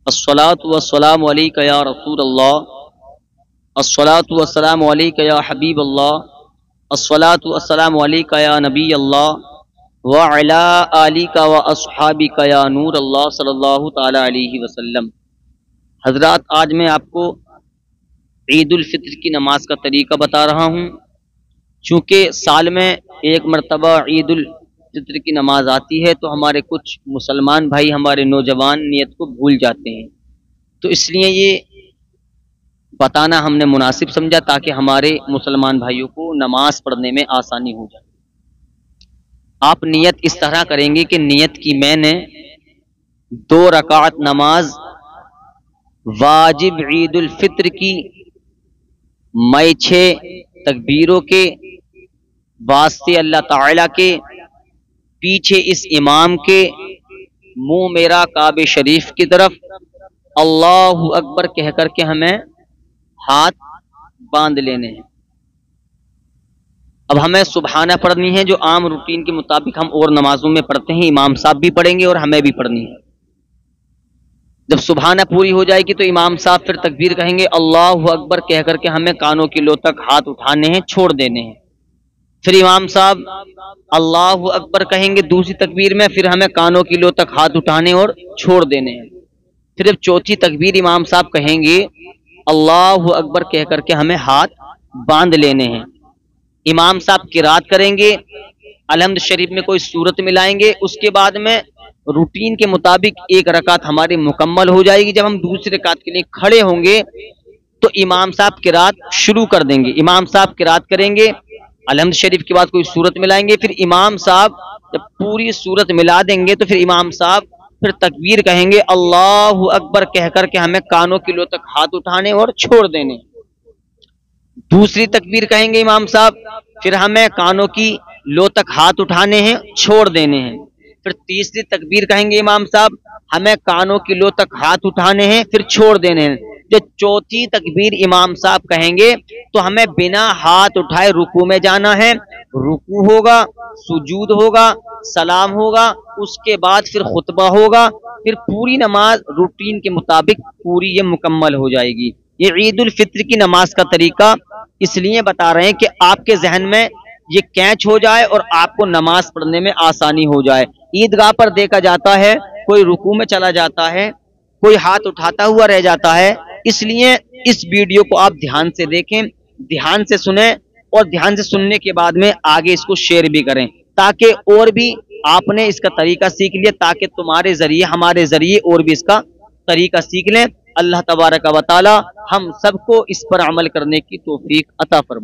अस्सलातु वस्सलामु अलैका या रसूल अल्लाह, अस्सलातु वस्सलामु अलैका या हबीब अल्लाह, अस्सलातु वस्सलामु अलैका या नबी अल्लाह व अला आलिका व अस्हाबिका या नूर अल्लाह सल्लल्लाहु ताला अलैहि वसल्लम। हजरात, आज मैं आपको ईद उल फित्र की नमाज का तरीका बता रहा हूँ। चूँकि साल में एक मरतबा ईद उल फित्र की नमाज आती है तो हमारे कुछ मुसलमान भाई, हमारे नौजवान नियत को भूल जाते हैं, तो इसलिए ये बताना हमने मुनासिब समझा ताकि हमारे मुसलमान भाइयों को नमाज पढ़ने में आसानी हो जाए। आप नियत इस तरह करेंगे कि नियत की मैंने 2 रकात नमाज वाजिब ईद उल फित्र की, मैं 6 तकबीरों के वास्ते अल्लाह ताला के, पीछे इस इमाम के, मुंह मेरा काबे शरीफ की तरफ अल्लाहु अकबर कह करके हमें हाथ बांध लेने हैं। अब हमें सुबहाना पढ़नी है, जो आम रूटीन के मुताबिक हम और नमाजों में पढ़ते हैं, इमाम साहब भी पढ़ेंगे और हमें भी पढ़नी है। जब सुबहाना पूरी हो जाएगी तो इमाम साहब फिर तकबीर कहेंगे, अल्लाहु अकबर कह करके हमें कानों की लो तक हाथ उठाने हैं, छोड़ देने हैं। फिर इमाम साहब अल्लाहु अकबर कहेंगे दूसरी तकबीर में, फिर हमें कानों की लो तक हाथ उठाने और छोड़ देने हैं। फिर जब चौथी तकबीर इमाम साहब कहेंगे अल्लाहु अकबर कह करके हमें हाथ बांध लेने हैं। इमाम साहब किरात करेंगे, अलहम्द शरीफ में कोई सूरत मिलाएंगे, उसके बाद में रूटीन के मुताबिक 1 रकात हमारी मुकम्मल हो जाएगी। जब हम दूसरे रकात के लिए खड़े होंगे तो इमाम साहब किरात शुरू कर देंगे। इमाम साहब किरात करेंगे, अलहम्द शरीफ के बाद कोई सूरत मिलाएंगे, फिर इमाम साहब जब पूरी सूरत मिला देंगे तो फिर इमाम साहब फिर तकबीर कहेंगे, अल्लाहु अकबर कह करके हमें कानों की लो तक हाथ उठाने और छोड़ देने। दूसरी तकबीर कहेंगे इमाम साहब, फिर हमें कानों की लो तक हाथ उठाने हैं, छोड़ देने हैं। फिर तीसरी तकबीर कहेंगे इमाम साहब, हमें कानों की लो तक हाथ उठाने हैं, फिर छोड़ देने हैं। जो चौथी तकबीर इमाम साहब कहेंगे तो हमें बिना हाथ उठाए रुकू में जाना है। रुकू होगा, सुजूद होगा, सलाम होगा, उसके बाद फिर खुतबा होगा, फिर पूरी नमाज रूटीन के मुताबिक पूरी ये मुकम्मल हो जाएगी। ये ईद उल फित्र की नमाज का तरीका इसलिए बता रहे हैं कि आपके जहन में ये कैच हो जाए और आपको नमाज पढ़ने में आसानी हो जाए। ईदगाह पर देखा जाता है कोई रुकू में चला जाता है, कोई हाथ उठाता हुआ रह जाता है। इसलिए इस वीडियो को आप ध्यान से देखें, ध्यान से सुने और ध्यान से सुनने के बाद में आगे इसको शेयर भी करें, ताकि और भी आपने इसका तरीका सीख लिया, ताकि तुम्हारे जरिए हमारे जरिए और भी इसका तरीका सीख लें। अल्लाह तबारक व तआला हम सबको इस पर अमल करने की तौफीक अता फरमाए।